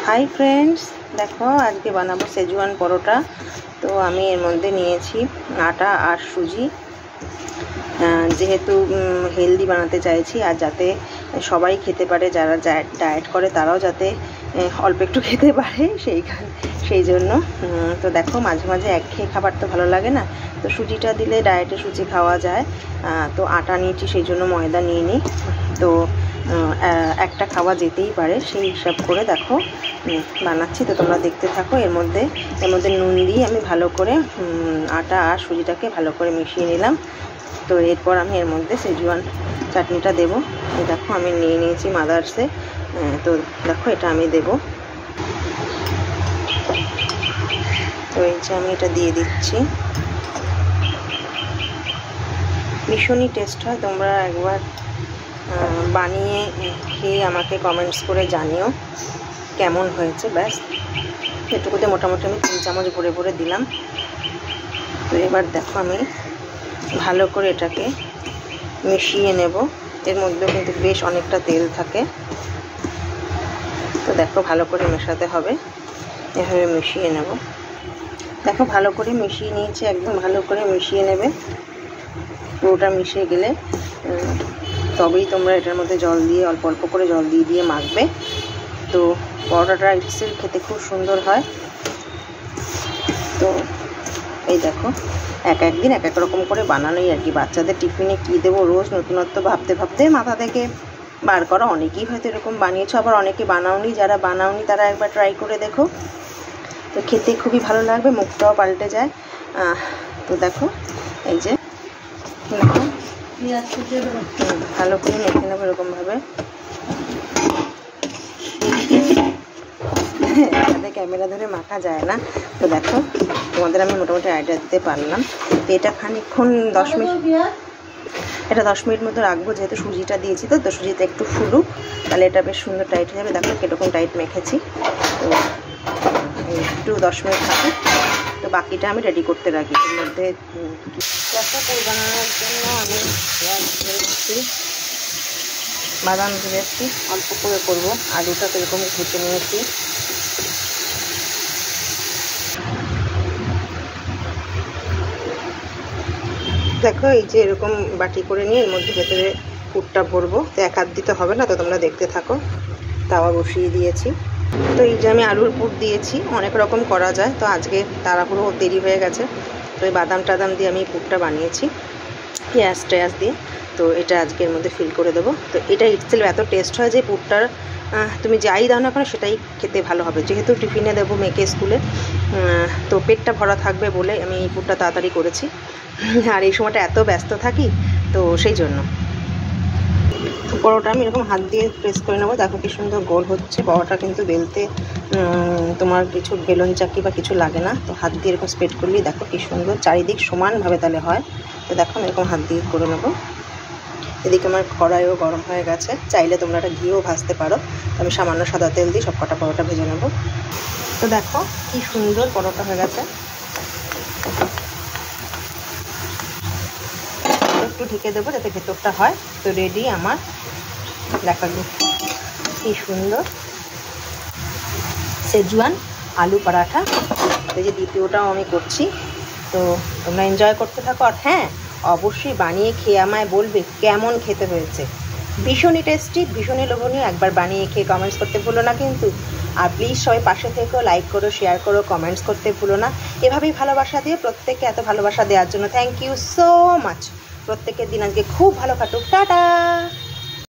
Hi friends, देखो आज के बनाबो सेजुआन परोटा। तो आमी एर मध्य निয়েছি आटा और सुजी, जेहेतु हेल्दी बनाते चाइছি और जाते सबाई खेते पारे, जारा डाएट करे ताराओ जाते अल्प एकटू खेते पारे সেই জন্য। তো দেখো মাঝে মাঝে একঘেয়ে খাবার তো ভালো লাগে না, তো সুজিটা দিলে ডায়েটে সুজি খাওয়া যায়। তো আটা নিয়েছি সেই জন্য ময়দা নিয়ে নিই, তো একটা খাওয়া যেতেই পারে সেই হিসাব করে দেখো বানাচ্ছি। তো তোমরা দেখতে থাকো। এর মধ্যে নুন দিয়ে আমি ভালো করে আটা আর সুজিটাকে ভালো করে মিশিয়ে নিলাম। তো এরপর আমি এর মধ্যে সেজুয়ান চাটনিটা দেবো। দেখো আমি নিয়ে নিয়েছি মাদার্সে, তো দেখো এটা আমি দেবো। তো এই যে আমি এটা দিয়ে দিচ্ছি, ভীষণই টেস্ট হয়। তোমরা একবার বানিয়ে খেয়ে আমাকে কমেন্টস করে জানিও কেমন হয়েছে। ব্যাস এটুকুতে মোটামুটি আমি 3 চামচ ভরে ভরে দিলাম। তো এবার দেখো আমি ভালো করে এটাকে মিশিয়ে নেব। এর মধ্যে কিন্তু বেশ অনেকটা তেল থাকে, তো দেখো ভালো করে মেশাতে হবে, এভাবে মিশিয়ে নেব। দেখো ভালো করে মিশিয়ে নিয়েছি, একদম ভালো করে মিশিয়ে নেবে। পুরোটা মিশিয়ে গেলে তবেই তোমরা এটার মধ্যে জল দিয়ে অল্প অল্প করে জল দিয়ে দিয়ে মাখবে। তো পরোটাটা ইটসেলফ খেতে খুব সুন্দর হয়। তো এই দেখো একদিন এক রকম করে বানানোই আর কি। বাচ্চাদের টিফিনে কী দেবো রোজ নতুনত্ব ভাবতে ভাবতে মাথা থেকে বার করা। অনেকেই হয়তো এরকম বানিয়েছো, আবার অনেকে বানাওনি। যারা বানাওনি তারা একবার ট্রাই করে দেখো, তো খেতে খুবই ভালো লাগবে, মুখটাও পাল্টে যায়। তো দেখো এই যে দেখো ভালো করে মেখে নেবো এরকমভাবে। তাতে ক্যামেরা ধরে মাখা যায় না। তো দেখো তোমাদের আমি মোটামুটি আইডিয়া দিতে পারলাম। তো এটা খানিকক্ষণ 10 মিনিট মতো রাখবো, যেহেতু সুজিটা দিয়েছি। তো সুজিটা একটু ফুলুক, তাহলে এটা বেশ সুন্দর টাইট হয়ে যাবে। দেখো কীরকম টাইট মেখেছি। তো একটু 10 মিনিট থাকুক, তো বাকিটা আমি রেডি করতে রাখি। এর মধ্যে পুর বানানোর জন্য আমি বাদাম ভেজেছি, অল্প করে করবো। আলুটা তো এরকম ঘুটে নিয়েছি। দেখো এই যে এরকম বাটি করে নিয়ে এর মধ্যে ভেতরে পুরটা ভরবো। তো এক হাত দিতে হবে না, তো তোমরা দেখতে থাকো। তাওয়া বসিয়ে দিয়েছি। তো এই যে আমি আলুর পুর দিয়েছি, অনেক রকম করা যায়। তো আজকে তাড়াহুড়ো দেরি হয়ে গেছে, তো এই বাদাম টাদাম দিয়ে আমি পুরটা বানিয়েছি, পেঁয়াজ টেয়াজ দিয়ে। তো এটা আজকে এর মধ্যে ফিল করে দেবো। তো এটা ইটসেলফ এত টেস্ট হয় যে পুরটার তুমি যাই দাও না কেন সেটাই খেতে ভালো হবে। যেহেতু টিফিনে দেবো মেয়েকে স্কুলে, তো পেটটা ভরা থাকবে বলে আমি এই পুরটা তাড়াতাড়ি করেছি। আর এই সময়টা এত ব্যস্ত থাকি, তো সেই জন্য। পরোটা আমি এরকম হাত দিয়ে প্রেস করে নেবো। দেখো কি সুন্দর গোল হচ্ছে। পরোটা কিন্তু বেলতে তোমার কিছু বেলুন চাকি বা কিছু লাগে না। তো হাত দিয়ে এরকম স্প্রেড করলেই দেখো কি সুন্দর চারিদিক সমানভাবে তাহলে হয়। তো দেখো আমি এরকম হাত দিয়ে করে নেবো। এদিকে আমার কড়াইও গরম হয়ে গেছে, চাইলে তোমরা একটা ঘিও ভাজতে পারো। আমি সামান্য সাদা তেল দিয়ে সব কটা পরোটা ভেজে নেবো। তো দেখো কি সুন্দর পরোটা হয়ে গেছে। একটু ঢেকে দেবো যাতে ভেতরটা হয়। তো রেডি আমার, দেখা কি সুন্দর সেজুয়ান আলু পরাঠা। এই যে দ্বিতীয়টাও আমি করছি। তো তোমরা এনজয় করতে থাকো। আর হ্যাঁ, অবশ্যই বানিয়ে খেয়ে আমায় বলবে কেমন খেতে হয়েছে। ভীষণই টেস্টি, ভীষণই লোভনীয়। একবার বানিয়ে খেয়ে কমেন্টস করতে ভুলো না কিন্তু। আর প্লিজ সবাই পাশে থেকো, লাইক করো, শেয়ার করো, কমেন্টস করতে ভুলো না। এভাবেই ভালোবাসা দিয়ে প্রত্যেককে এত ভালোবাসা দেওয়ার জন্য থ্যাংক ইউ সো মাচ। প্রত্যেকের দিন আজকে খুব ভালো কাটুক। টাটা।